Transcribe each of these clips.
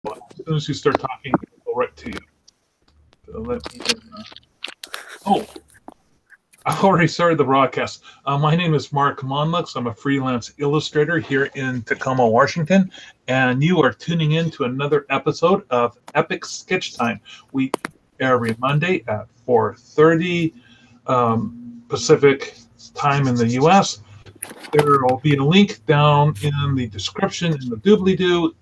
As soon as you start talking, I'll go right to you. So let me, oh, I already started the broadcast. My name is Mark Monlux. I'm a freelance illustrator here in Tacoma, Washington, and you are tuning in to another episode of Epic Sketch Time. We air every Monday at 4:30 Pacific time in the U.S. There will be a link down in the description in the doobly-doo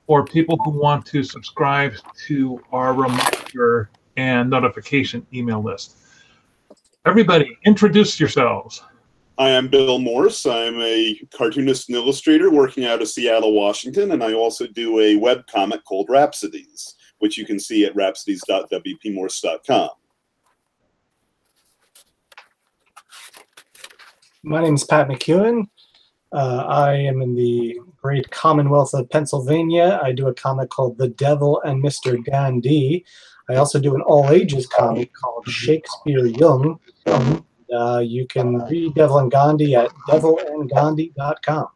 for people who want to subscribe to our reminder and notification email list. Everybody, introduce yourselves. I am Bill Morse. I'm a cartoonist and illustrator working out of Seattle, Washington, and I also do a webcomic called Rhapsodies, which you can see at rhapsodies.wpmorse.com. My name is Pat McCuen. I am in the great Commonwealth of Pennsylvania. I do a comic called The Devil and Mr. Gandhi. I also do an all-ages comic called Shakespeare Young. You can read Devil and Gandhi at devilandgandhi.com.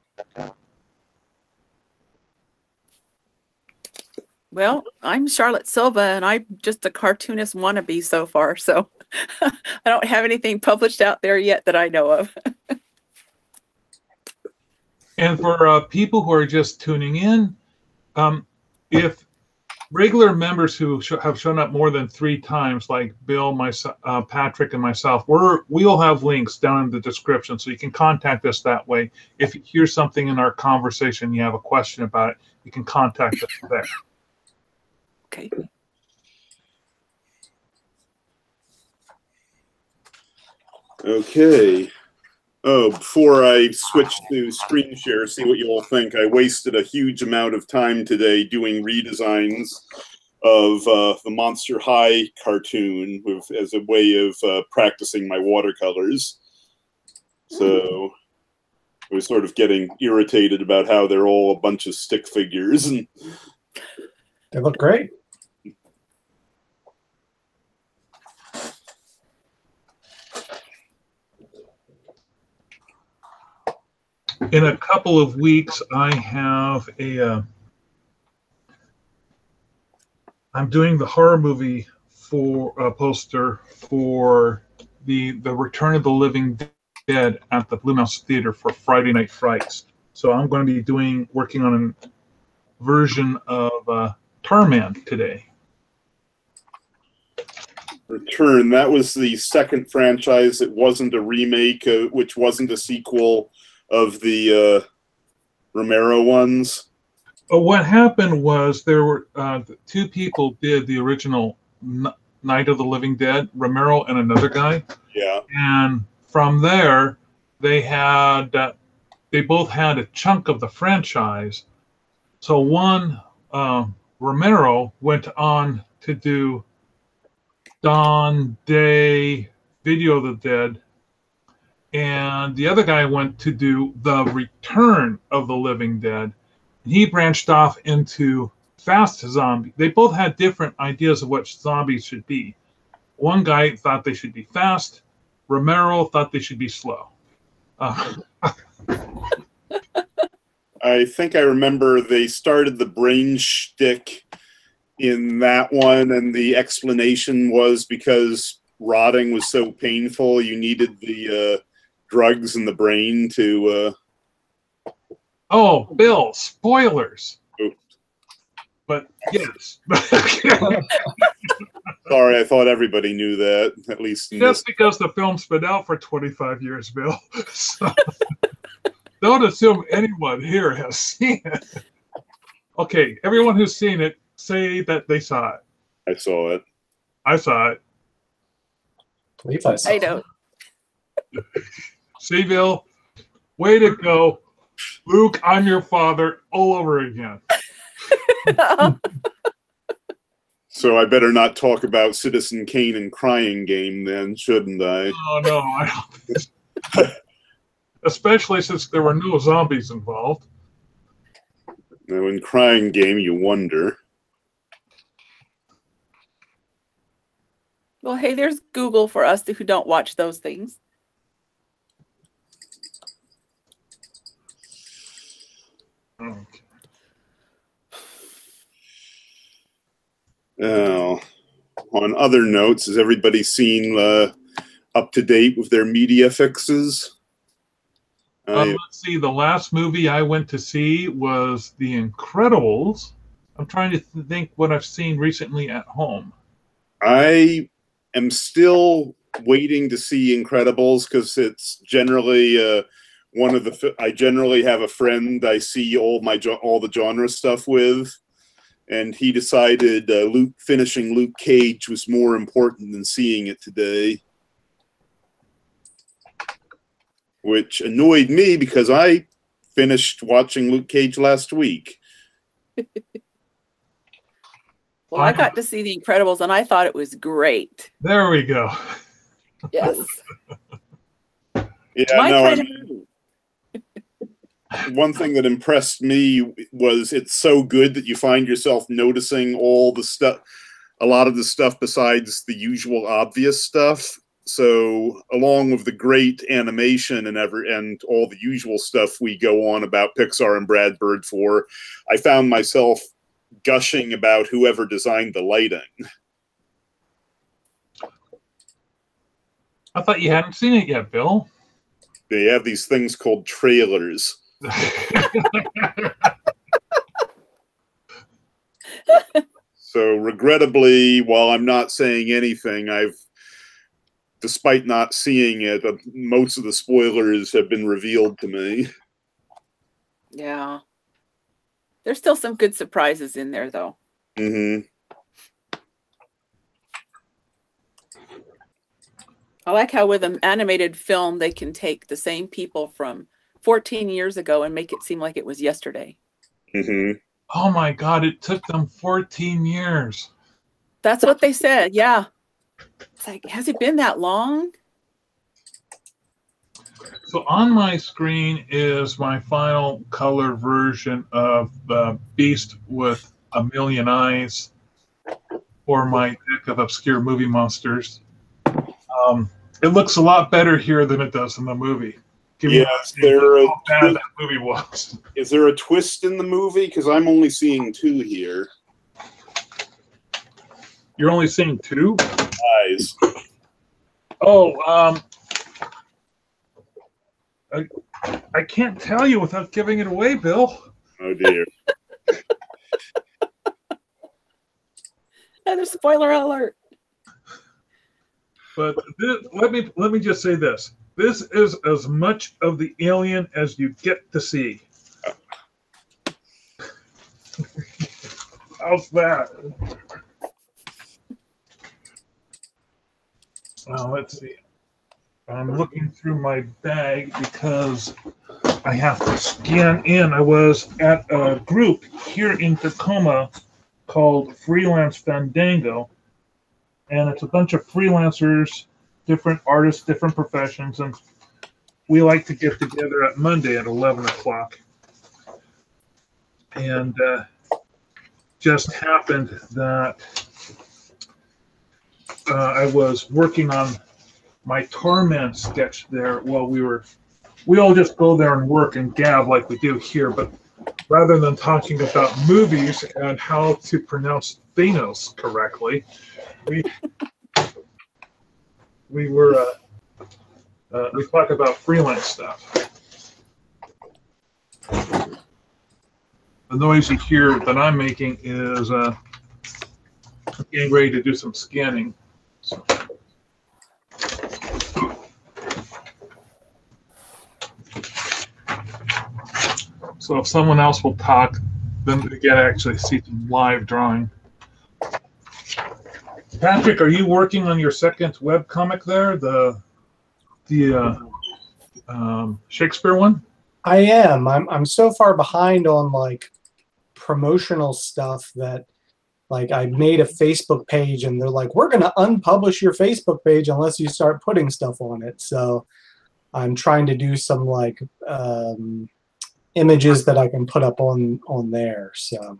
Well, I'm Charlotte Silva, and I'm just a cartoonist wannabe so far, so I don't have anything published out there yet that I know of. And for people who are just tuning in, if regular members who have shown up more than 3 times, like Bill, Patrick, and myself, we'll have links down in the description, so you can contact us that way. If you hear something in our conversation, you have a question about it, you can contact us there. Okay. Okay. Oh, before I switch to screen share, see what you all think, I wasted a huge amount of time today doing redesigns of the Monster High cartoon as a way of practicing my watercolors. So I was sort of getting irritated about how they're all a bunch of stick figures. And They look great. In a couple of weeks, I have I'm doing the horror movie for a poster for the Return of the Living Dead at the Blue Mouse Theater for Friday Night Frights. So I'm going to be working on a version of Tarman today. Return, that was the second franchise. It wasn't a remake, which wasn't a sequel of the Romero ones. What happened was there were 2 people did the original Night of the Living Dead, Romero and another guy. Yeah. And from there, they both had a chunk of the franchise. So one, Romero went on to do Dawn, Day, Video of the Dead, and the other guy went to do The Return of the Living Dead. And he branched off into fast zombie. They both had different ideas of what zombies should be. One guy thought they should be fast. Romero thought they should be slow. I think I remember they started the brain shtick in that one, and the explanation was because rotting was so painful, you needed the drugs in the brain to... Oh, Bill, spoilers. Oops. But yes. Sorry, I thought everybody knew that, at least in Just because the film's been out for 25 years, Bill. So, don't assume anyone here has seen it. Okay, everyone who's seen it, say that they saw it. I saw it. I saw it. I don't. See, Bill? Way to go. Luke, I'm your father all over again. So I better not talk about Citizen Kane and Crying Game then, shouldn't I? Oh, no, I don't. Especially since there were no zombies involved. Now, in Crying Game, you wonder. Well, hey, there's Google for us who don't watch those things. Okay. Oh, on other notes, has everybody seen up to date with their media fixes? Let's see. The last movie I went to see was The Incredibles. I'm trying to think what I've seen recently at home. I am still waiting to see Incredibles because it's generally one of the. I generally have a friend I see all the genre stuff with, and he decided finishing Luke Cage was more important than seeing it today, which annoyed me because I finished watching Luke Cage last week. Well, I got to see The Incredibles, and I thought it was great. There we go. Yes. Yeah, My no. kind of movie. One thing that impressed me was it's so good that you find yourself noticing all the stuff, a lot of the stuff besides the usual obvious stuff. So, along with the great animation and all the usual stuff we go on about Pixar and Brad Bird for, I found myself gushing about whoever designed the lighting. I thought you hadn't seen it yet, Bill. They have these things called trailers. So regrettably, while I'm not saying anything, despite not seeing it, most of the spoilers have been revealed to me. Yeah. There's still some good surprises in there, though. Mm-hmm. I like how with an animated film, they can take the same people from 14 years ago and make it seem like it was yesterday. Mm-hmm. Oh my God, it took them 14 years. That's what they said, yeah. It's like, has it been that long? So on my screen is my final color version of the Beast with a Million Eyes, or my deck of obscure movie monsters. It looks a lot better here than it does in the movie. Yes, how bad that movie was. Is there a twist in the movie? Because I'm only seeing 2 here. You're only seeing 2? Eyes. Oh, I can't tell you without giving it away, Bill. Oh dear. Another spoiler alert. But let me just say this. This is as much of the alien as you get to see. How's that? Let's see. I'm looking through my bag because I have to scan in. I was at a group here in Tacoma called Freelance Fandango, and it's a bunch of freelancers, different artists, different professions, and we like to get together at Monday at 11 o'clock. And just happened that I was working on my Tarman sketch there while we all just go there and work and gab like we do here, but rather than talking about movies and how to pronounce Thanos correctly, we talk about freelance stuff. The noise you hear that I'm making is getting ready to do some scanning. So if someone else will talk, then we can actually see some live drawing. Patrick, are you working on your second webcomic there, the Shakespeare one? I am. I'm so far behind on like promotional stuff that like I made a Facebook page and they're like, we're gonna unpublish your Facebook page unless you start putting stuff on it. So I'm trying to do some like images that I can put up on there. So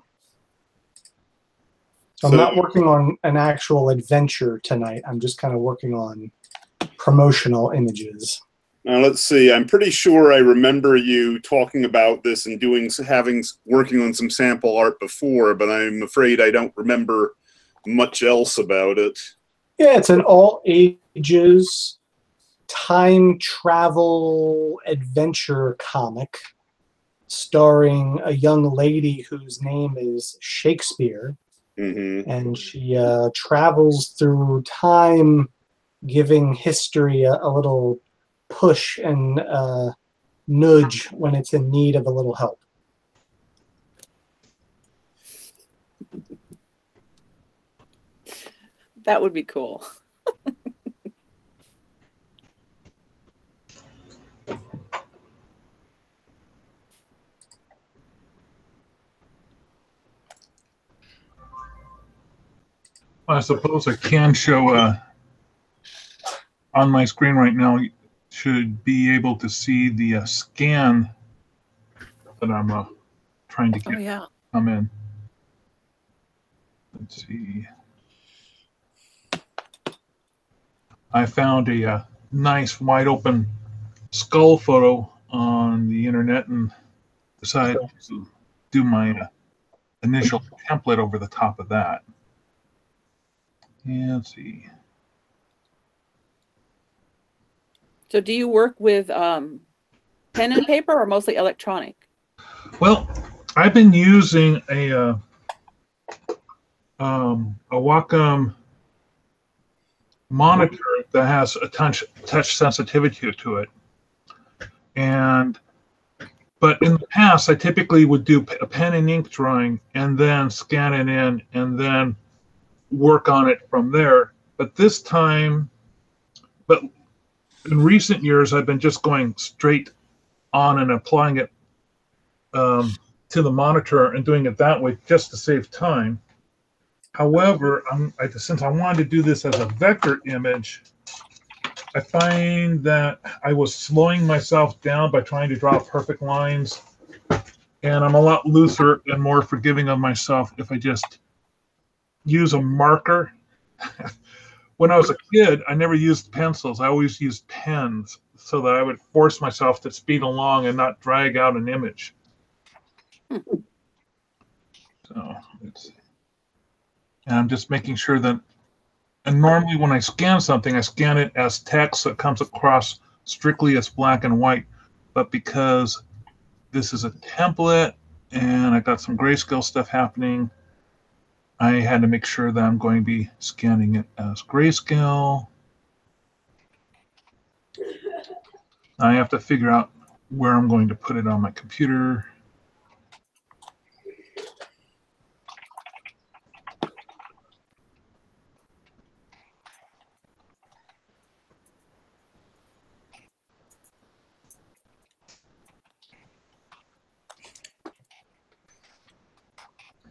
I'm not working on an actual adventure tonight. I'm just kind of working on promotional images. Now let's see. I'm pretty sure I remember you talking about this and working on some sample art before, but I'm afraid I don't remember much else about it. Yeah, it's an all ages time travel adventure comic starring a young lady whose name is Shakespeare. Mm-hmm. And she travels through time, giving history a little push and nudge when it's in need of a little help. That would be cool. I suppose I can show on my screen right now. You should be able to see the scan that I'm trying to Oh get yeah. come in. Let's see. I found a nice wide open skull photo on the internet and decided to do my initial template over the top of that. And let's see. So do you work with pen and paper or mostly electronic? Well, I've been using a Wacom monitor that has a touch sensitivity to it, but in the past I typically would do a pen and ink drawing and then scan it in and then work on it from there. But in recent years I've been just going straight on and applying it to the monitor and doing it that way just to save time. However, since I wanted to do this as a vector image, I find that I was slowing myself down by trying to draw perfect lines, and I'm a lot looser and more forgiving of myself if I just use a marker. When I was a kid, I never used pencils. I always used pens so that I would force myself to speed along and not drag out an image. So and I'm just making sure that, and normally when I scan something, I scan it as text that comes across strictly as black and white. But because this is a template and I got some grayscale stuff happening, I had to make sure that I'm going to be scanning it as grayscale. I have to figure out where I'm going to put it on my computer.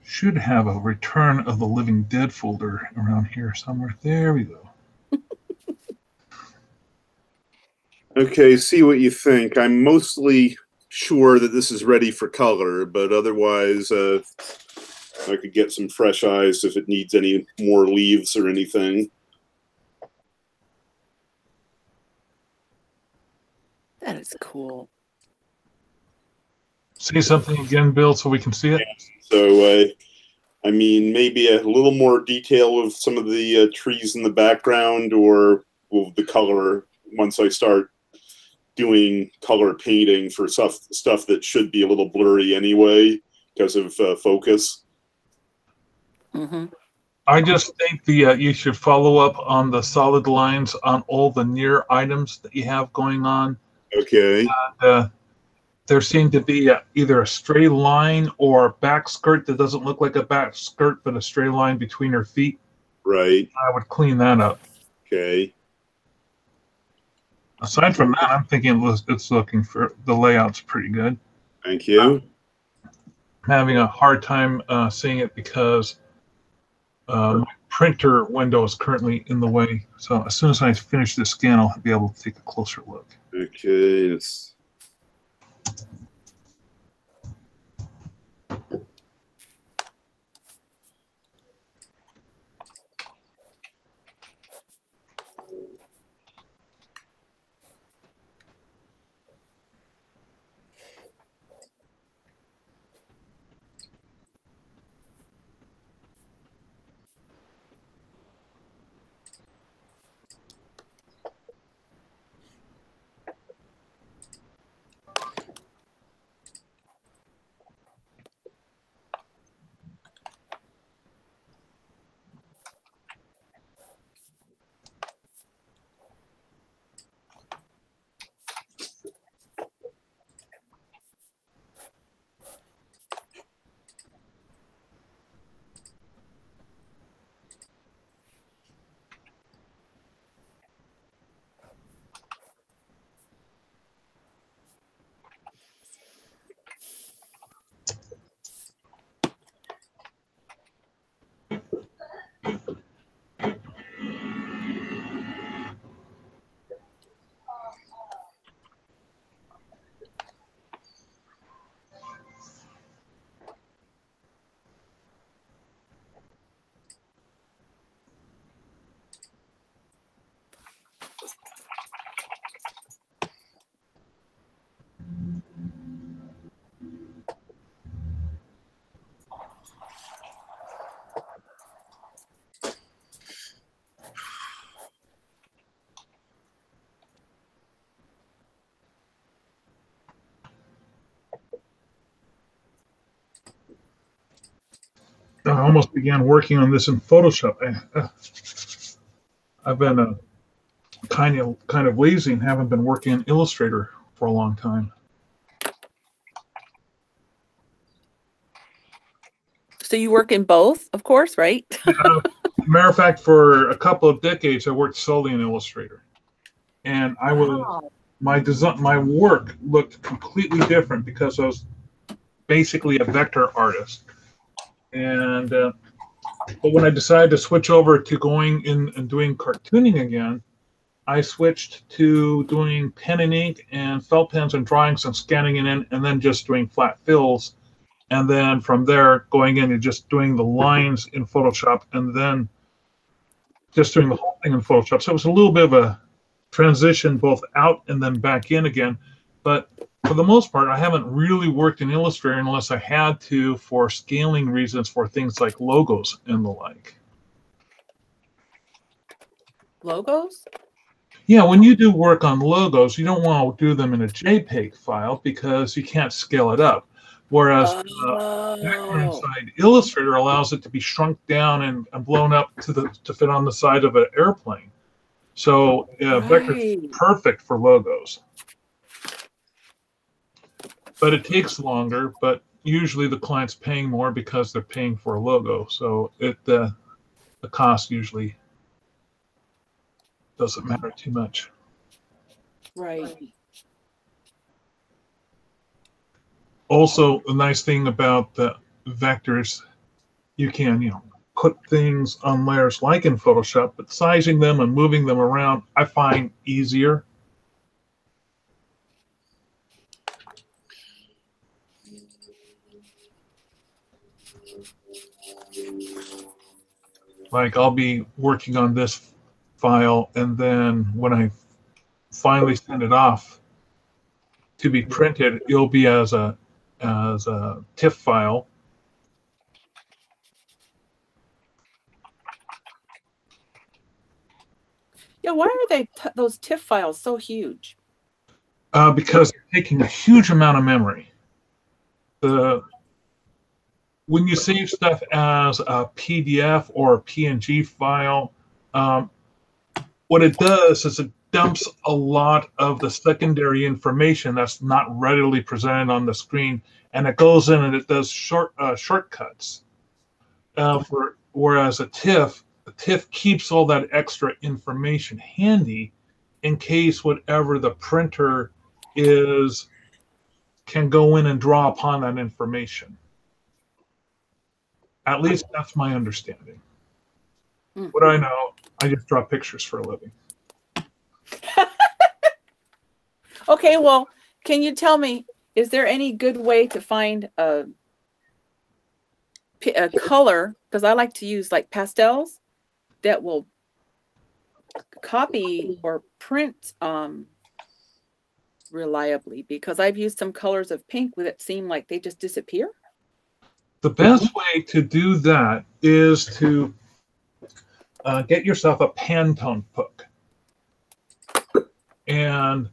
Should have a Return of the Living Dead folder around here somewhere. There we go. Okay, see what you think. I'm mostly sure that this is ready for color, but otherwise I could get some fresh eyes if it needs any more leaves or anything. That is cool. Say something again, Bill, so we can see it. So, I mean, maybe a little more detail of some of the trees in the background, or the color once I start doing color painting for stuff that should be a little blurry anyway because of focus. Mm-hmm. I just think you should follow up on the solid lines on all the near items that you have going on. Okay. There seemed to be either a stray line or a back skirt that doesn't look like a back skirt, but a stray line between her feet. Right. I would clean that up. Okay. Aside from that, I'm thinking it's looking for the layout's pretty good. Thank you. I'm having a hard time seeing it because my printer window is currently in the way. So as soon as I finish this scan, I'll be able to take a closer look. Okay. It's I almost began working on this in Photoshop. I've been kind of lazy and haven't been working in Illustrator for a long time. So you work in both, of course, right? Matter of fact, for a couple of decades, I worked solely in Illustrator, and I was my work looked completely different because I was basically a vector artist. And but when I decided to switch over to going in and doing cartooning again, I switched to doing pen and ink and felt pens and drawings and scanning it in, and then just doing flat fills. And then from there, going in and just doing the lines in Photoshop, and then just doing the whole thing in Photoshop. So it was a little bit of a transition both out and then back in again. But for the most part, I haven't really worked in Illustrator unless I had to for scaling reasons for things like logos and the like. Logos? Yeah, when you do work on logos, you don't want to do them in a JPEG file because you can't scale it up. Whereas inside Illustrator allows it to be shrunk down and blown up to fit on the side of an airplane. So Vector is perfect for logos. But it takes longer, but usually the client's paying more because they're paying for a logo. So the cost usually doesn't matter too much. Right. Also, the nice thing about the vectors, you can, put things on layers like in Photoshop, but sizing them and moving them around, I find easier. Like I'll be working on this file, and then when I finally send it off to be printed, it'll be as a TIFF file. Yeah, why are those TIFF files so huge? Because they're taking a huge amount of memory. When you save stuff as a PDF or a PNG file, what it does is it dumps a lot of the secondary information that's not readily presented on the screen, and it goes in and it does shortcuts. Whereas a TIFF keeps all that extra information handy in case whatever the printer is can go in and draw upon that information. At least that's my understanding. What I know, I just draw pictures for a living. Okay, well, can you tell me, is there any good way to find a color? Because I like to use like pastels that will copy or print reliably, because I've used some colors of pink that seem like they just disappear. The best way to do that is to get yourself a Pantone book. And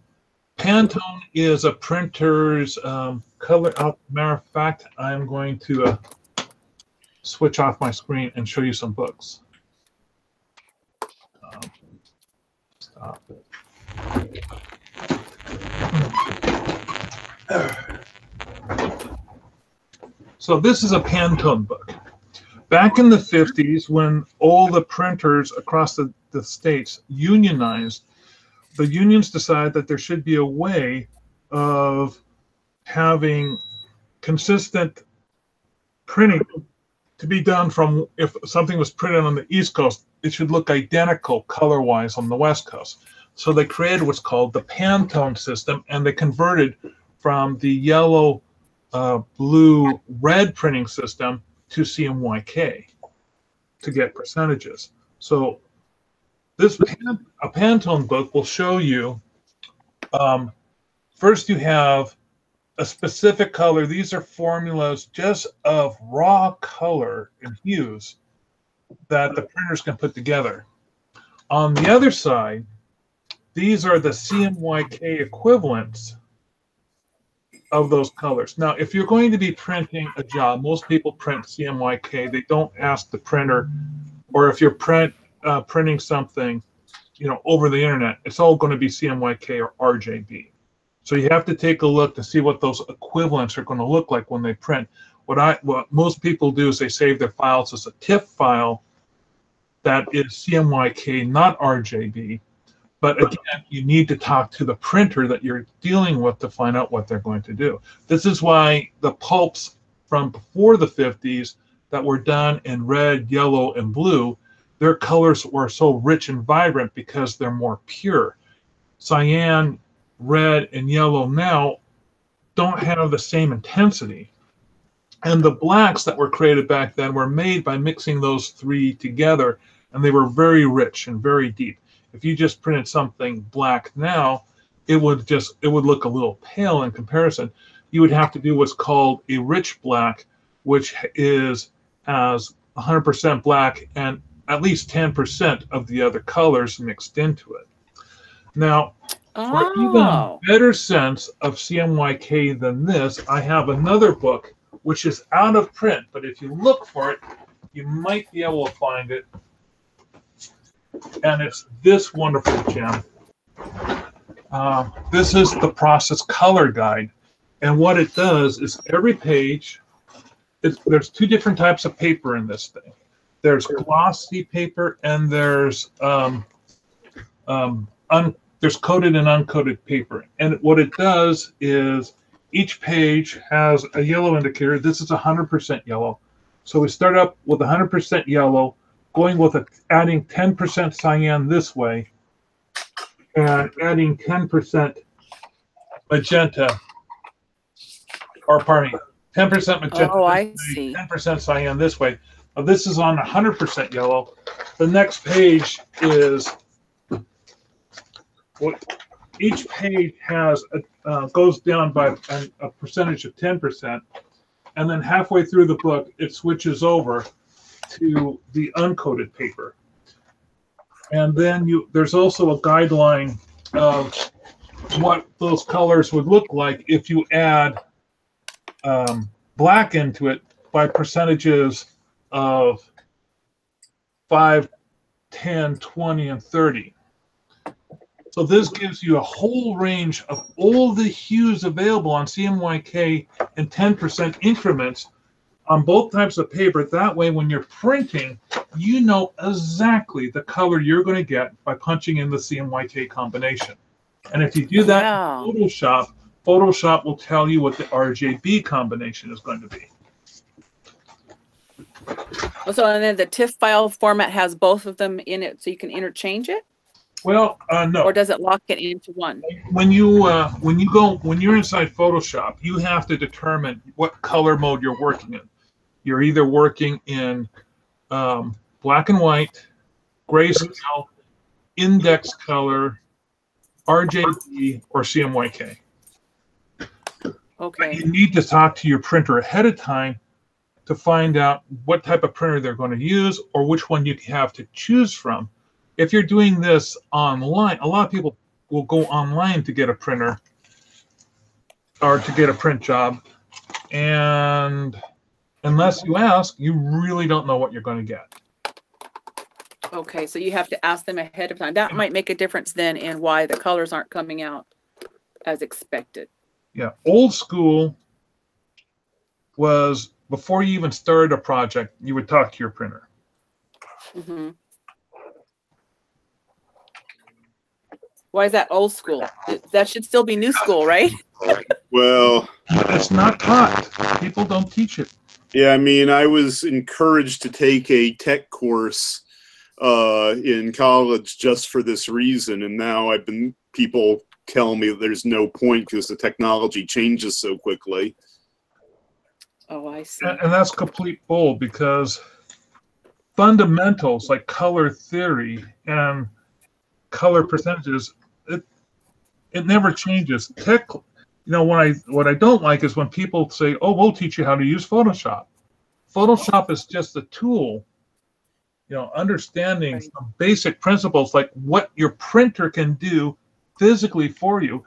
Pantone is a printer's color. Matter of fact, I'm going to switch off my screen and show you some books. Stop it. So this is a Pantone book. Back in the 50s, when all the printers across the states unionized, the unions decided that there should be a way of having consistent printing to be done from, if something was printed on the East Coast, it should look identical color-wise on the West Coast. So they created what's called the Pantone system, and they converted from the yellow, blue, red printing system to CMYK to get percentages. So a Pantone book will show you, first you have a specific color. These are formulas just of raw color and hues that the printers can put together. On the other side, these are the CMYK equivalents of those colors. Now, if you're going to be printing a job, most people print CMYK. They don't ask the printer, or if you're printing something, over the internet, it's all going to be CMYK or RJB. So you have to take a look to see what those equivalents are going to look like when they print. What most people do is they save their files as a TIFF file that is CMYK, not RJB. But again, you need to talk to the printer that you're dealing with to find out what they're going to do. This is why the pulps from before the 50s that were done in red, yellow, and blue, their colors were so rich and vibrant because they're more pure. Cyan, red, and yellow now don't have the same intensity. And the blacks that were created back then were made by mixing those three together, and they were very rich and very deep. If you just printed something black now, it would look a little pale in comparison. You would have to do what's called a rich black, which has 100% black and at least 10% of the other colors mixed into it. Now, for even a better sense of CMYK than this, I have another book which is out of print, but if you look for it, you might be able to find it. And it's this wonderful gem. This is the process color guide. And what it does is every page, there's two different types of paper in this thing. There's glossy paper and there's coated and uncoated paper. And what it does is each page has a yellow indicator. This is 100% yellow. So we start up with 100% yellow, going with adding 10% cyan this way, and adding 10% magenta, or pardon me, 10% magenta. Oh, I see. 10% cyan this way. Now, this is on 100% yellow. The next page is each page has goes down by a percentage of 10%, and then halfway through the book, it switches over to the uncoated paper. And then there's also a guideline of what those colors would look like if you add black into it by percentages of 5, 10, 20, and 30. So this gives you a whole range of all the hues available on CMYK in 10% increments on both types of paper. That way, when you're printing, you know exactly the color you're going to get by punching in the CMYK combination. And if you do that in Photoshop, Photoshop will tell you what the RJB combination is going to be. So, and then the TIFF file format has both of them in it, so you can interchange it? Well, no. Or does it lock it into one? When you're inside Photoshop, you have to determine what color mode you're working in. You're either working in black and white, grayscale, index color, RJB, or CMYK. Okay. You need to talk to your printer ahead of time to find out what type of printer they're going to use or which one you have to choose from. If you're doing this online, a lot of people will go online to get a printer or to get a print job. And unless you ask, you really don't know what you're going to get. Okay, so you have to ask them ahead of time. That might make a difference then in why the colors aren't coming out as expected. Yeah, old school was before you even started a project, you would talk to your printer. Mm-hmm. Why is that old school? That should still be new school, right? Well, it's not taught. People don't teach it. Yeah, I mean, I was encouraged to take a tech course in college just for this reason, and now people tell me that there's no point because the technology changes so quickly. Oh, I see. And that's complete bull, because fundamentals like color theory and color percentages, it never changes. What I don't like is when people say, "Oh, we'll teach you how to use Photoshop." Photoshop is just a tool. Understanding some basic principles like what your printer can do physically for you.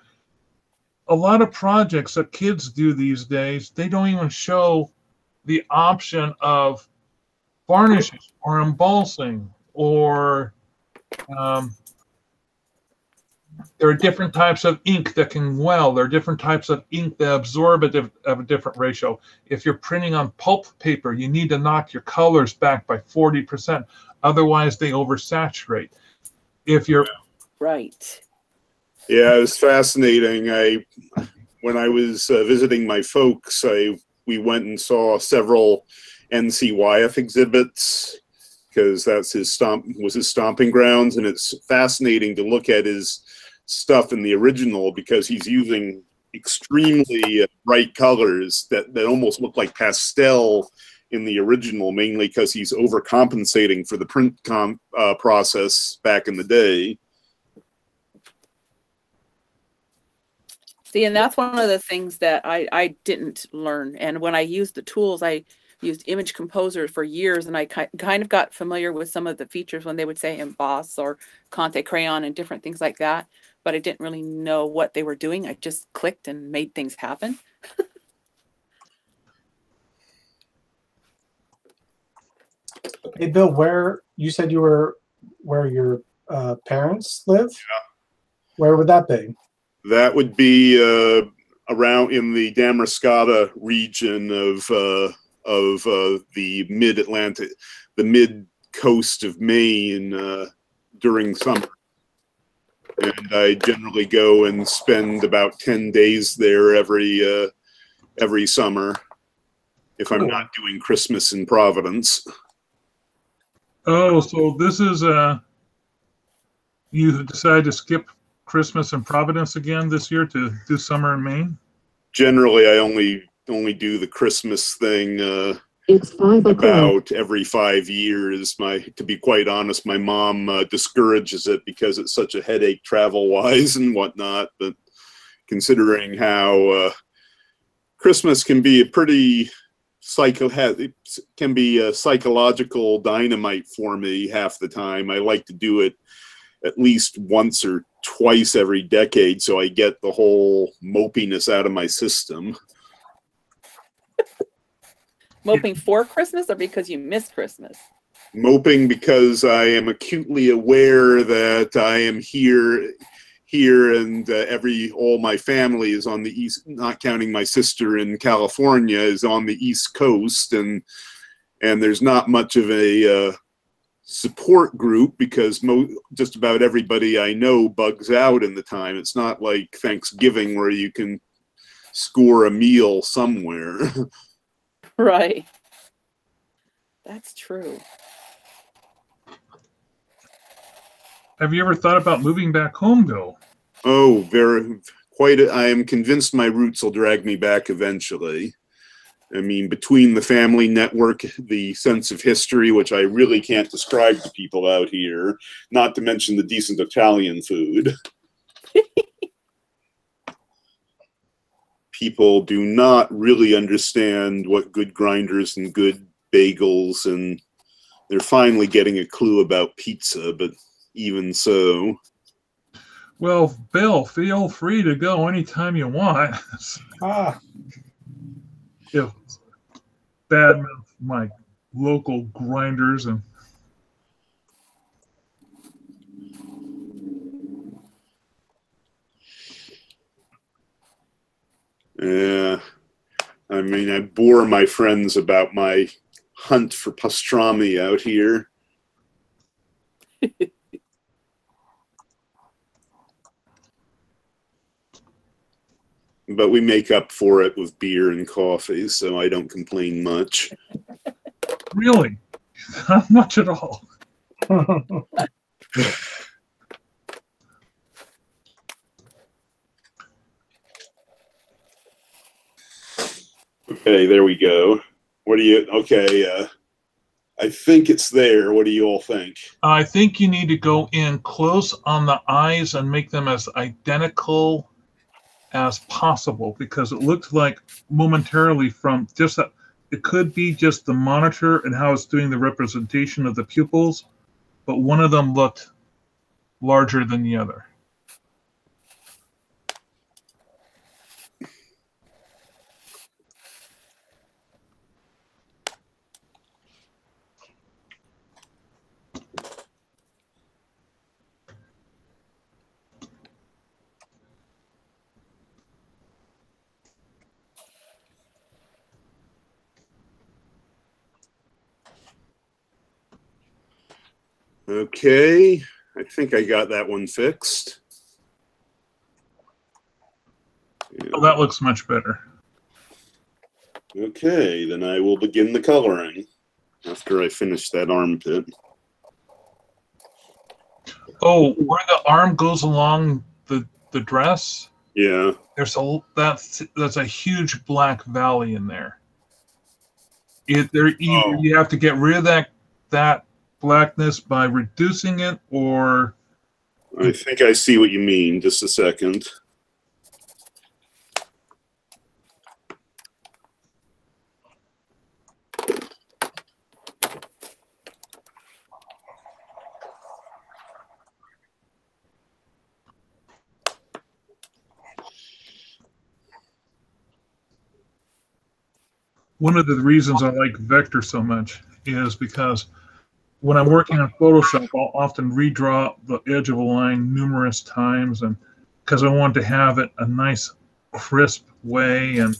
a lot of projects that kids do these days, they don't even show the option of varnishes or embossing or there are different types of ink that can weld. There are different types of ink that absorb at a different ratio. If you're printing on pulp paper, you need to knock your colors back by 40%. Otherwise, they oversaturate. If you're Right. Yeah, it was fascinating. When I was visiting my folks, we went and saw several N.C. Wyeth exhibits because that's his stomping grounds, and it's fascinating to look at his stuff in the original because he's using extremely bright colors that almost look like pastel in the original, mainly because he's overcompensating for the print process back in the day. See, and that's one of the things that I didn't learn. And when I used the tools, I used Image Composer for years, and I kind of got familiar with some of the features when they would say emboss or Conte Crayon and different things like that. But I didn't really know what they were doing. I just clicked and made things happen. Hey, Bill, where you said you were, where your parents live? Yeah. Where would that be? That would be around in the Damariscotta region of the mid-Atlantic, the mid-coast of Maine during summer. And I generally go and spend about 10 days there every summer if I'm not doing Christmas in Providence. oh, so this is you decided to skip Christmas in Providence again this year to do summer in Maine? Generally, I only do the Christmas thing It's 5 o'clock. about every 5 years. To be quite honest, my mom discourages it because it's such a headache travel-wise and whatnot. But considering how Christmas can be a pretty can be a psychological dynamite for me half the time. I like to do it at least once or twice every decade so I get the whole mopiness out of my system. Moping for Christmas or because you missed Christmas? Moping because I am acutely aware that I am here and all my family is on the east, not counting my sister in California, is on the East Coast, and there's not much of a support group because just about everybody I know bugs out in the time. It's not like Thanksgiving where you can score a meal somewhere. Right. That's true. Have you ever thought about moving back home, Bill? Oh, I am convinced my roots will drag me back eventually. I mean, between the family network, the sense of history, which I really can't describe to people out here, not to mention the decent Italian food. People do not really understand what good grinders and good bagels, and they're finally getting a clue about pizza, but even so. Well, Bill, feel free to go anytime you want. If bad mouth my local grinders and Yeah, I mean, I bore my friends about my hunt for pastrami out here. But we make up for it with beer and coffee, so I don't complain much. really, not much at all. Okay, there we go. What do you, okay, I think it's there. What do you all think? I think you need to go in close on the eyes and make them as identical as possible, because it looked like momentarily from just that, it could be just the monitor and how it's doing the representation of the pupils, but one of them looked larger than the other. Okay, I think I got that one fixed. Oh, that looks much better. Okay, then I will begin the coloring after I finish that armpit. Oh, where the arm goes along the dress, Yeah. there's that's a huge black valley in there. Either you have to get rid of that blackness by reducing it, or I think I see what you mean. Just a second. one of the reasons I like vector so much is because when I'm working on Photoshop, I'll often redraw the edge of a line numerous times, and because I want to have it a nice, crisp way, and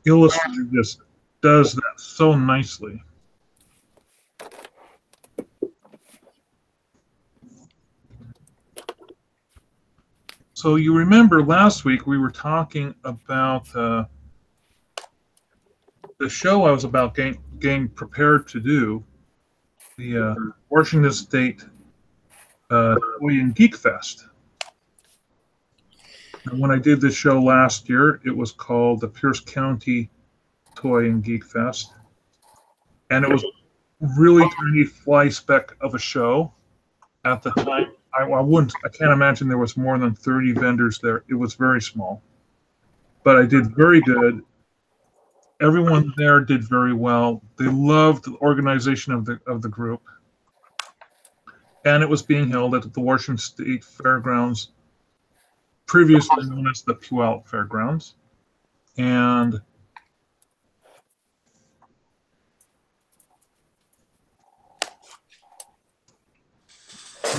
Illustrator just does that so nicely. So you remember last week we were talking about the show I was about getting prepared to do, the Washington State Toy and Geek Fest. And when I did this show last year, it was called the Pierce County Toy and Geek Fest. And it was really tiny fly speck of a show at the time. I can't imagine there was more than 30 vendors there. It was very small. But I did very good. Everyone there did very well. They loved the organization of the group. And it was being held at the Washington State Fairgrounds, previously known as the Puyallup Fairgrounds. And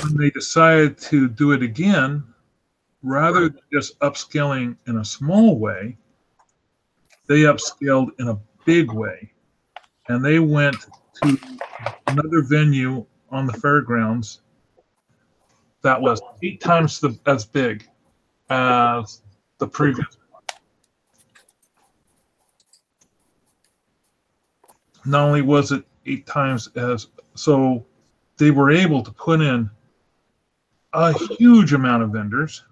when they decided to do it again, rather than just upscaling in a small way, they upscaled in a big way. And they went to another venue on the fairgrounds that was 8 times as big as the previous one. Not only was it 8 times as, so they were able to put in a huge amount of vendors.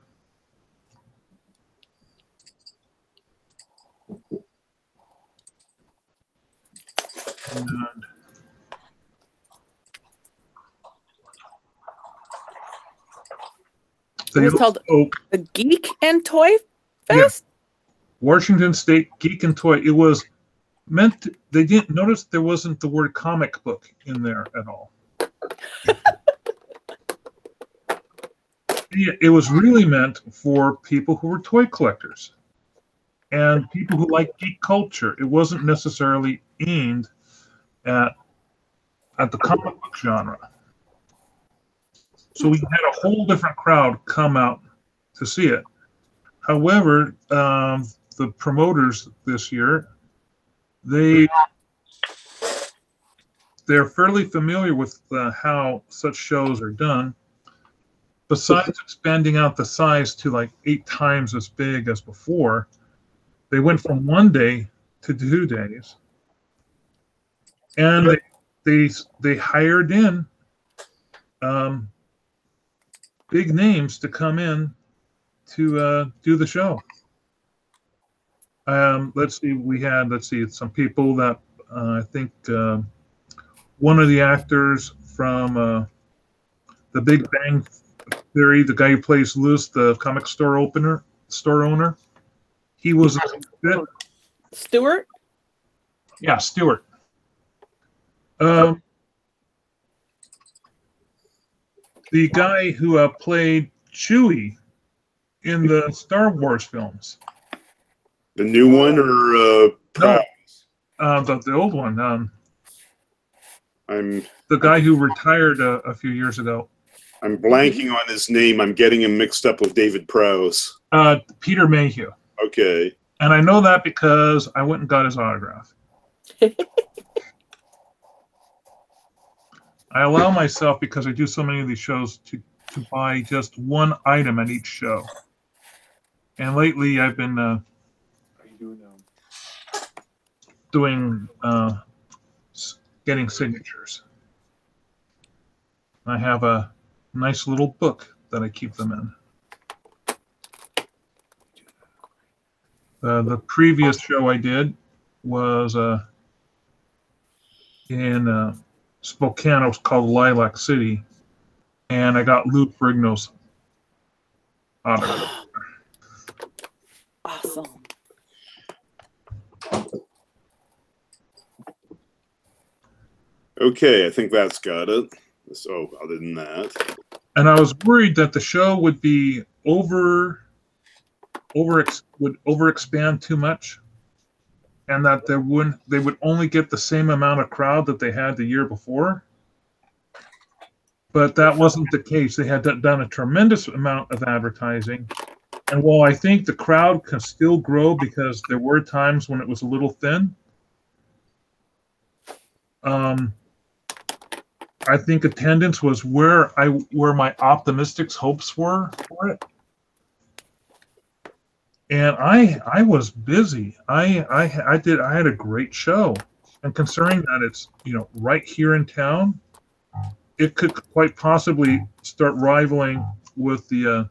And it was called the Geek and Toy Fest? Yeah. Washington State Geek and Toy. It was meant to, they didn't notice there wasn't the word comic book in there at all. It was really meant for people who were toy collectors and people who like geek culture. It wasn't necessarily aimed at the comic book genre. So we had a whole different crowd come out to see it. However, the promoters this year, they're fairly familiar with how such shows are done. Besides expanding out the size to like 8 times as big as before, they went from 1 day to 2 days, and they hired in big names to come in to do the show. Let's see, we had some people that I think one of the actors from The Big Bang Theory, the guy who plays Luce, the comic store owner, he was Stewart? Yeah, Stewart. The guy who played Chewie in the Star Wars films. The new one or the old one. I'm the guy who retired a few years ago. I'm blanking on his name. I'm getting him mixed up with David Prowse. Peter Mayhew. Okay. And I know that because I went and got his autograph. I allow myself, because I do so many of these shows, to buy just one item at each show. And lately I've been doing getting signatures. I have a nice little book that I keep them in. The previous show I did was in Spokane. It was called Lilac City, and I got Lou Ferrigno's autograph. Awesome. Okay, I think that's got it. So other than that, And I was worried that the show would be would overexpand too much, and that they would only get the same amount of crowd that they had the year before. But that wasn't the case. They had done a tremendous amount of advertising. And while I think the crowd can still grow because there were times when it was a little thin, I think attendance was where my optimistic hopes were for it. And I was busy. I had a great show. And considering that it's, right here in town, it could quite possibly start rivaling with the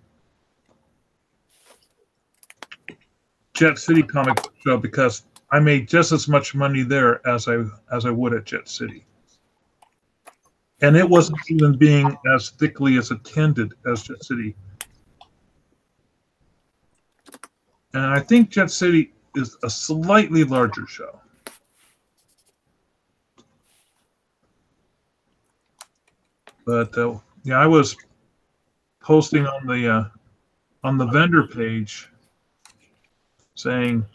Jet City comic book show, because I made just as much money there as I would at Jet City. And it wasn't even being as thickly as attended as Jet City. And I think Jet City is a slightly larger show. But yeah, I was posting on the vendor page saying,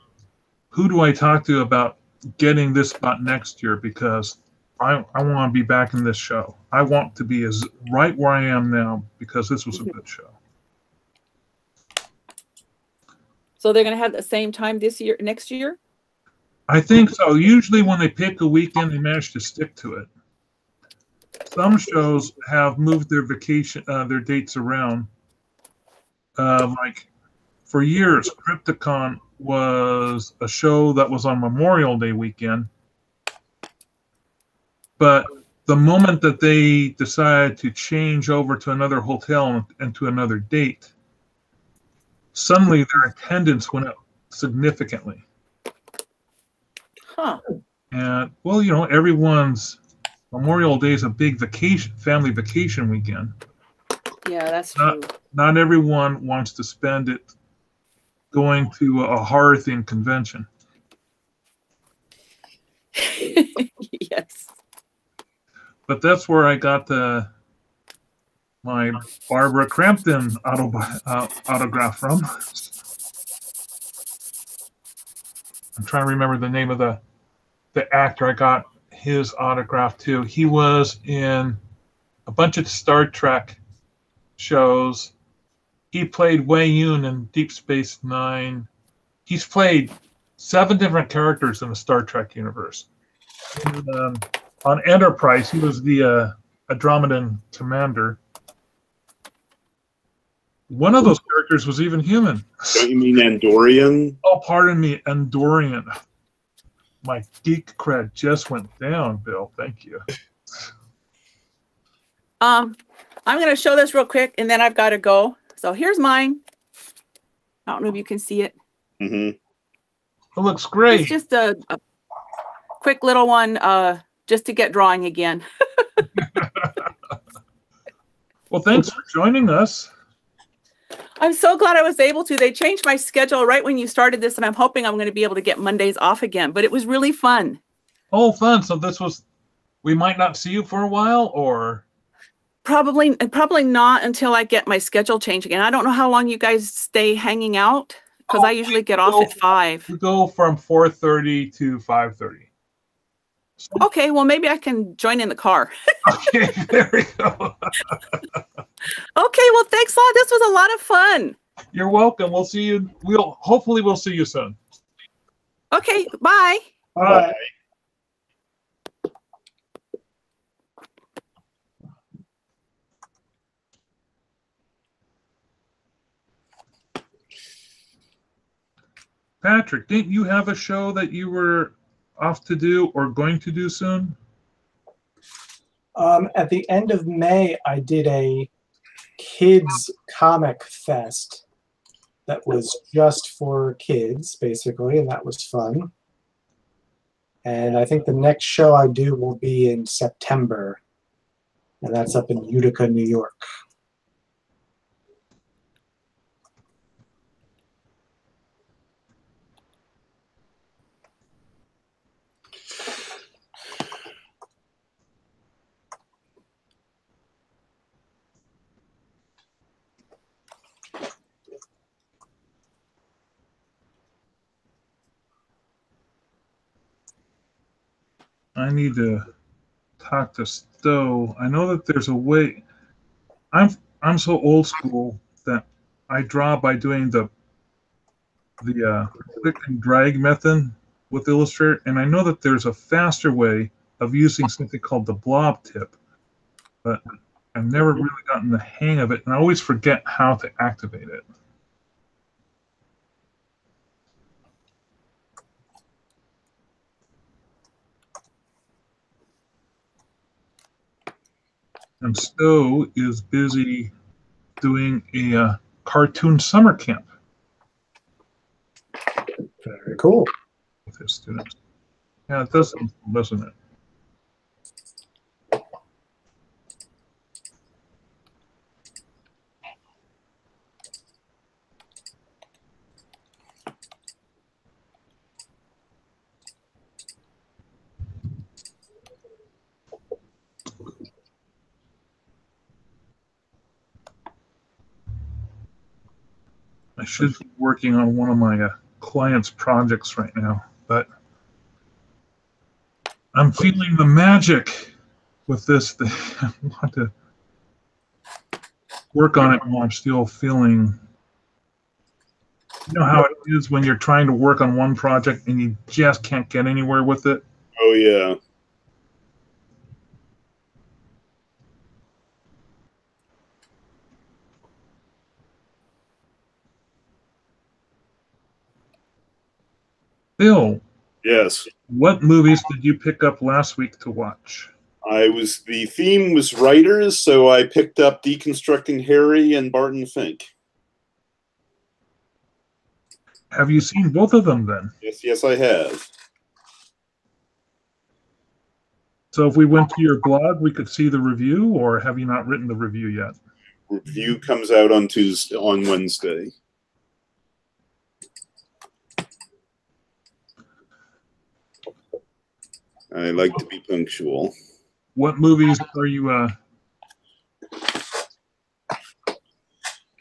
who do I talk to about getting this spot next year? Because I want to be back in this show. I want to be right where I am now, because this was a good show. So they're going to have the same time next year? I think so. Usually when they pick a weekend, they manage to stick to it. Some shows have moved their dates around. Like for years, Crypticon was a show that was on Memorial Day weekend. But the moment that they decided to change over to another hotel and to another date, suddenly their attendance went up significantly. Huh. And well, everyone's Memorial Day is a big family vacation weekend. Yeah, that's true. Not everyone wants to spend it going to a horror-themed convention. Yes. But that's where I got my Barbara Crampton autograph from. I'm trying to remember the name of the actor I got his autograph to. He was in a bunch of Star Trek shows. He played Nguyen in Deep Space Nine. He's played 7 different characters in the Star Trek universe. And, on Enterprise, he was the Andromedan commander. One of those characters was even human. Don't you mean Andorian? Oh, pardon me, Andorian. My geek cred just went down, Bill. Thank you. I'm going to show this real quick, and then I've got to go. So here's mine. I don't know if you can see it. Mm-hmm. It looks great. It's just a quick little one, just to get drawing again. Well, thanks for joining us. I'm so glad I was able to. They changed my schedule right when you started this, and I'm hoping I'm going to be able to get Mondays off again. But it was really fun. Oh, fun. So we might not see you for a while, or? Probably not until I get my schedule changed again. I don't know how long you guys stay hanging out, because I usually get off at 5. We go from 4:30 to 5:30. So, okay, well, maybe I can join in the car. Okay, there we go. Okay, well, thanks a lot. This was a lot of fun. You're welcome. We'll see you. Hopefully we'll see you soon. Okay, bye. Bye. Patrick, didn't you have a show that you were off to do or going to do soon? At the end of May, I did a kids comic fest that was just for kids, basically, and that was fun. And I think the next show I do will be in September, and that's up in Utica, New York. I need to talk to Stowe. I know that there's a way. I'm so old school that I draw by doing the click and drag method with Illustrator, and I know that there's a faster way of using something called the blob tip, but I've never really gotten the hang of it, and I always forget how to activate it. And Stowe is busy doing a cartoon summer camp Very cool. with his students. Yeah, it does, doesn't it? I should be working on one of my clients' projects right now, but I'm feeling the magic with this thing. I want to work on it while I'm still feeling. You know how it is when you're trying to work on one project and you just can't get anywhere with it? Oh, yeah. Bill, Yes. what movies did you pick up last week to watch? The theme was writers, so I picked up Deconstructing Harry and Barton Fink. Have you seen both of them then? Yes, I have. So if we went to your blog, we could see the review, or have you not written the review yet? Review comes out on Wednesday. I like to be punctual. What movies are you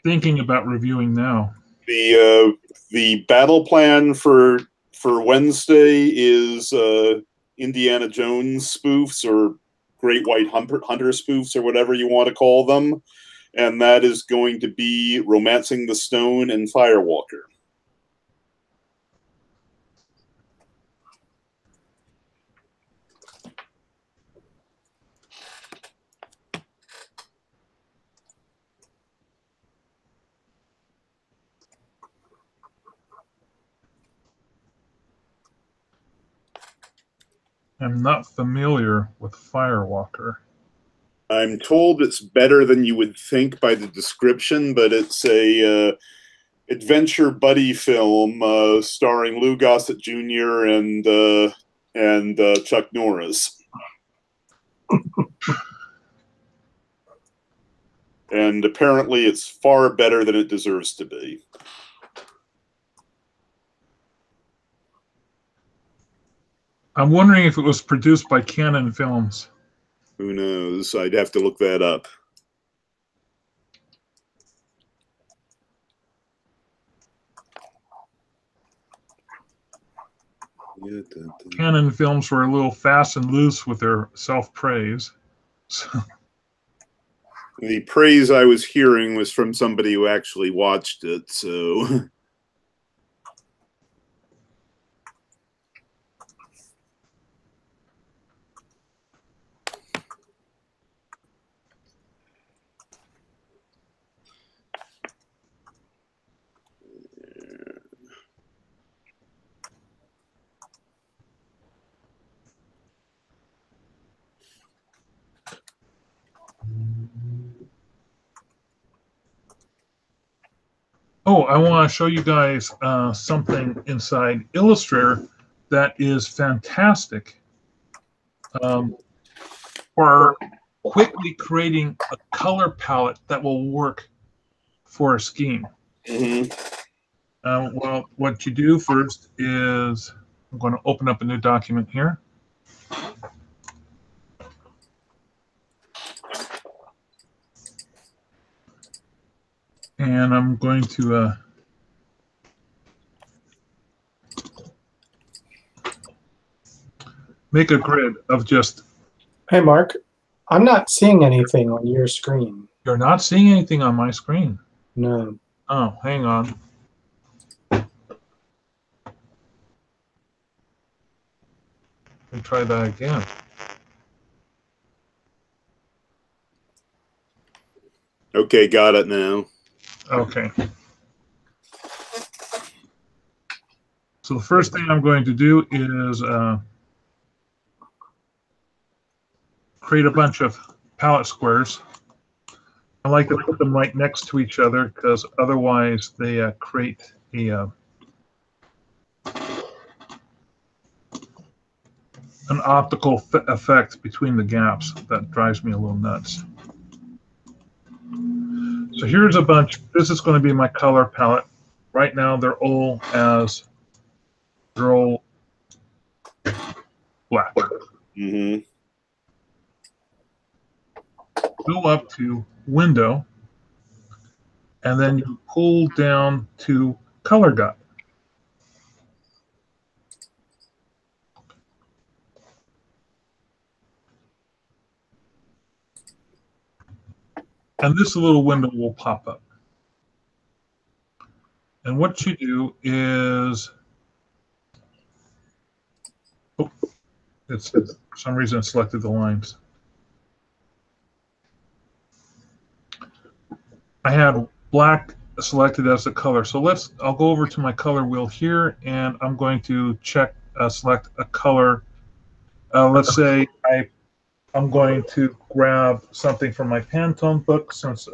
thinking about reviewing now? The battle plan for Wednesday is Indiana Jones spoofs or Great White Hunter spoofs or whatever you want to call them, and that is going to be Romancing the Stone and Firewalker. I'm not familiar with Firewalker. I'm told it's better than you would think by the description, but it's a adventure buddy film starring Lou Gossett Jr. and Chuck Norris. And apparently it's far better than it deserves to be. I'm wondering if it was produced by Canon Films. Who knows? I'd have to look that up. Canon Films were a little fast and loose with their self-praise. So. The praise I was hearing was from somebody who actually watched it, so... I want to show you guys something inside Illustrator that is fantastic for quickly creating a color palette that will work for a scheme. Mm-hmm. Well, what you do first is I'm going to open up a new document here. And I'm going to make a grid of just... Hey, Mark, I'm not seeing anything on your screen. You're not seeing anything on my screen. No. Oh, hang on. Let me try that again. Okay, got it now. Okay. So the first thing I'm going to do is create a bunch of palette squares. I like to put them right next to each other because otherwise they create an optical effect between the gaps that drives me a little nuts. So here's a bunch. This is going to be my color palette. Right now they're all black. Mm-hmm. Go up to Window, and then you pull down to Color Guide. And this little window will pop up. And what you do is, oh, it's for some reason it selected the lines. I had black selected as the color. So I'll go over to my color wheel here, and I'm going to select a color. Let's say I'm going to grab something from my Pantone book since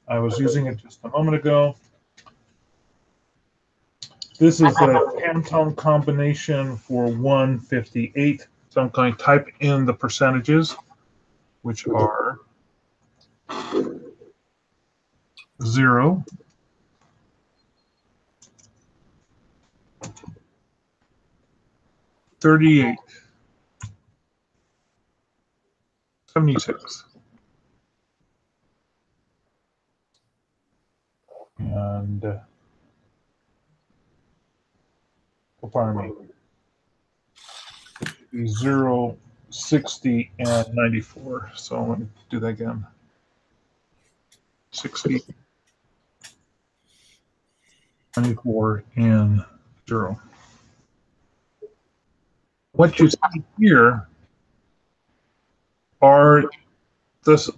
I was using it just a moment ago. This is the Pantone combination for 158. So I'm going to type in the percentages, which are 0, 38, 76, and pardon me, 0, 60, and 94. So let me do that again. 60, 94, and 0. What you see here are the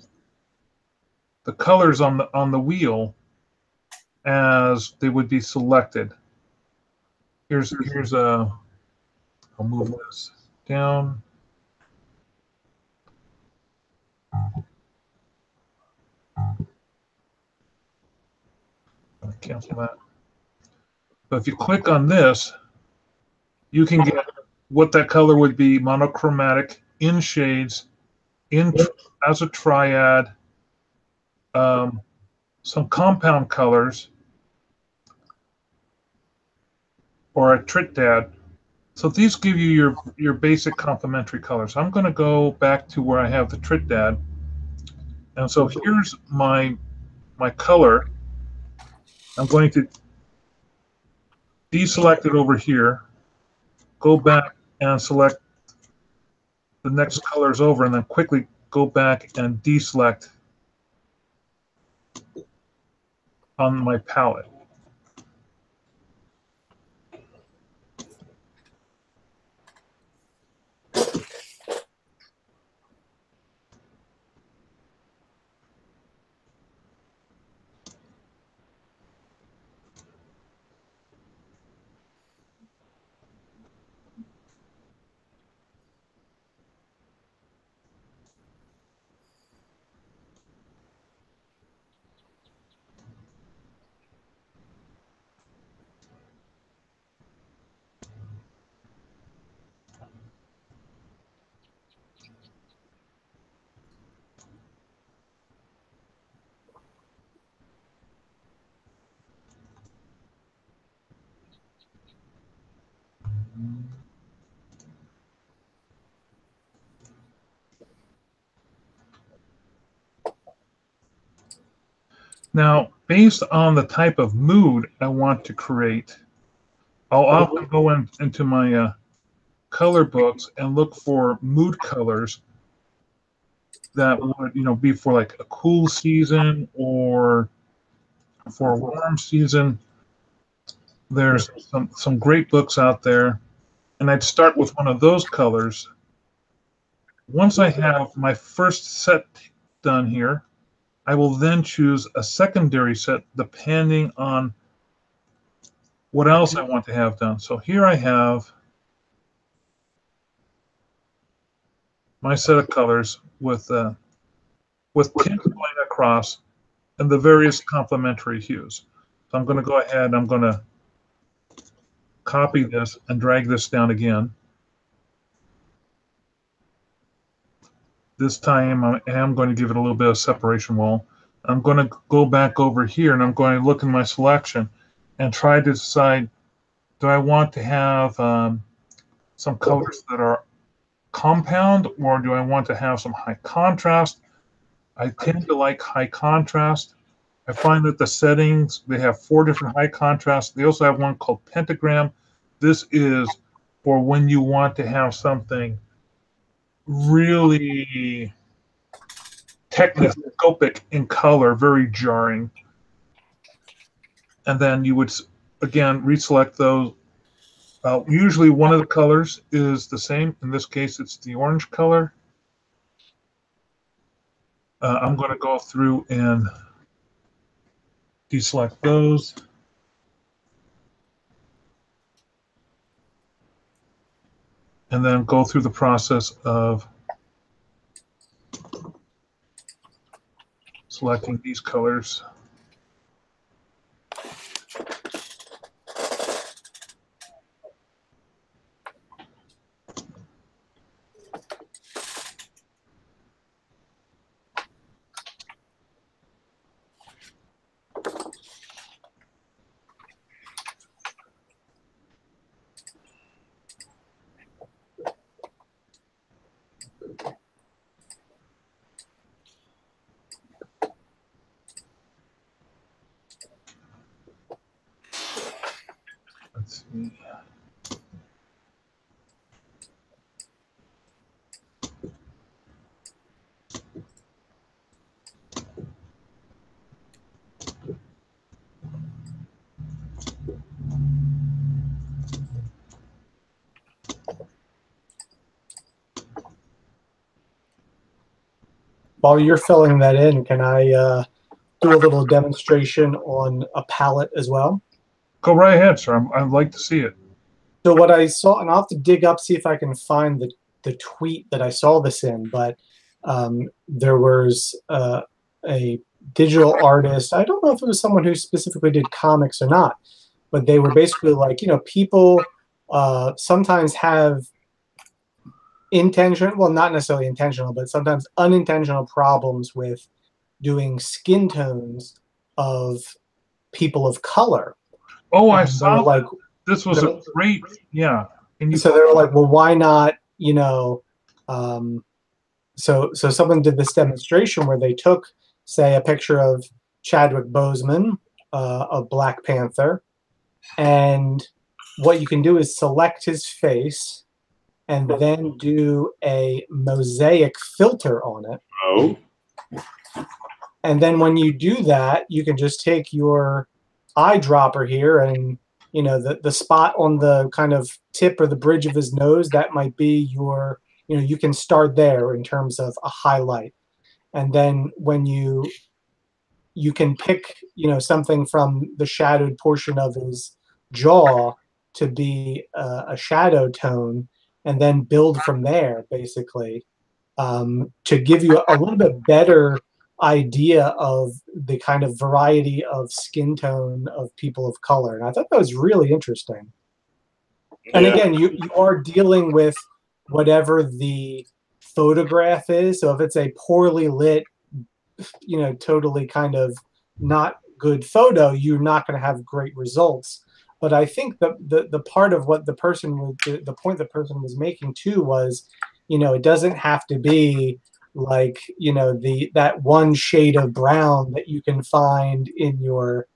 colors on the wheel as they would be selected. Here's a. I'll move this down. I'll cancel that. But if you click on this, you can get what that color would be: monochromatic, in shades, as a triad, some compound colors, or a tritad. So these give you your basic complementary colors. I'm going to go back to where I have the tritad, and so here's my color. I'm going to deselect it over here, go back and select the next colors over, and then quickly go back and deselect on my palette. Now, based on the type of mood I want to create, I'll often go into my color books and look for mood colors that would, be for like a cool season or for a warm season. There's some great books out there, and I'd start with one of those colors. Once I have my first set done here, I will then choose a secondary set depending on what else I want to have done. So here I have my set of colors with tints going across and the various complementary hues. So I'm going to go ahead, I'm going to copy this and drag this down again. This time I am going to give it a little bit of separation wall. I'm going to go back over here and I'm going to look in my selection and try to decide, do I want to have some colors that are compound, or do I want to have some high contrast? I tend to like high contrast. I find that the settings, they have 4 different high contrasts. They also have one called pentagram. This is for when you want to have something really technoscopic in color, very jarring. And then you would, again, reselect those. Usually one of the colors is the same. In this case, it's the orange color. I'm going to go through and deselect those. And then go through the process of selecting these colors. Let's see. While you're filling that in, can I do a little demonstration on a palette as well? Go right ahead, sir. I'd like to see it. So what I saw, and I'll have to dig up, see if I can find the tweet that I saw this in, but there was a digital artist. I don't know if it was someone who specifically did comics or not, but they were basically like, people sometimes have intentional, well, not necessarily intentional, but sometimes unintentional problems with doing skin tones of people of color. Oh, I saw like this was a great, yeah. And so they were like, well, why not, so someone did this demonstration where they took, say, a picture of Chadwick Boseman of Black Panther, and what you can do is select his face and then do a mosaic filter on it. Oh. And then when you do that, you can just take your eyedropper here and, the spot on the kind of tip or the bridge of his nose, that might be your, you can start there in terms of a highlight. And then when you can pick, something from the shadowed portion of his jaw to be a shadow tone, and then build from there, basically, to give you a little bit better idea of the kind of variety of skin tone of people of color. And I thought that was really interesting. Yeah. And again, you are dealing with whatever the photograph is. So if it's a poorly lit, totally kind of not good photo, you're not going to have great results. But I think the part of what the point the person was making too was, it doesn't have to be like, you know, that one shade of brown that you can find in your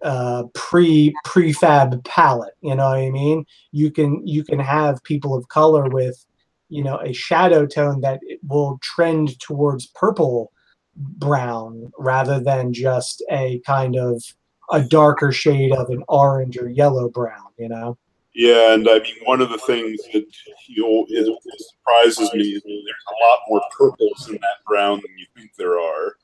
prefab palette. You know what I mean? You can have people of color with, you know, a shadow tone that will trend towards purple brown rather than just a kind of a darker shade of an orange or yellow brown, you know? Yeah, and I mean, one of the things that surprises me is that there's a lot more purples in that brown than you think there are.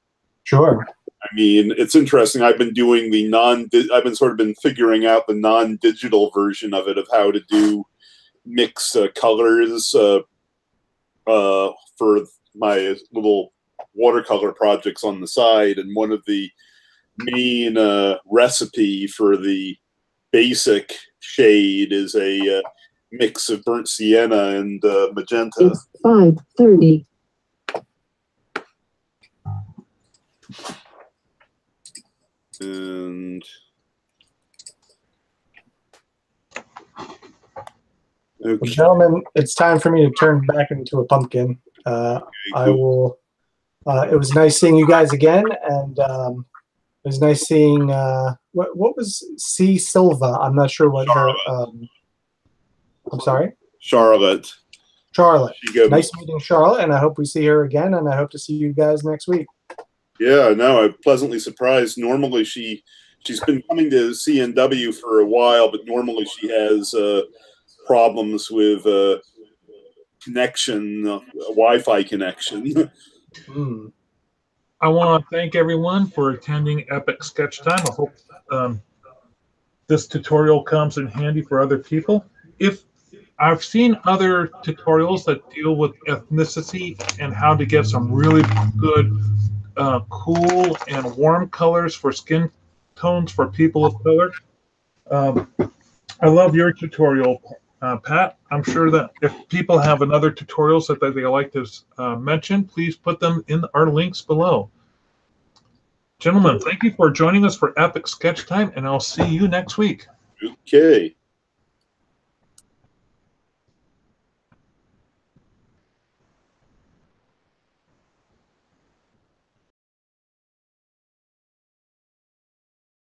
Sure. I mean, it's interesting. I've been doing I've been sort of been figuring out the non-digital version of it, of how to do mix colors for my little watercolor projects on the side. And one of the main recipe for the basic shade is a mix of burnt sienna and magenta. It's 5:30. And Well, gentlemen, it's time for me to turn back into a pumpkin. I will. It was nice seeing you guys again, and it was nice seeing what was C Silva. I'm not sure what her. I'm sorry, Charlotte. Charlotte. Nice meeting Charlotte, and I hope we see her again. And I hope to see you guys next week. Yeah, no, I'm pleasantly surprised. Normally, she's been coming to CNW for a while, but normally she has problems with connection, Wi-Fi connection. I want to thank everyone for attending Epic Sketch Time. I hope this tutorial comes in handy for other people. If I've seen other tutorials that deal with ethnicity and how to get some really good, cool and warm colors for skin tones for people of color. I love your tutorial, Pat. I'm sure that if people have another tutorials that they like to mention, please put them in our links below. Gentlemen, thank you for joining us for Epic Sketch Time, and I'll see you next week. Okay.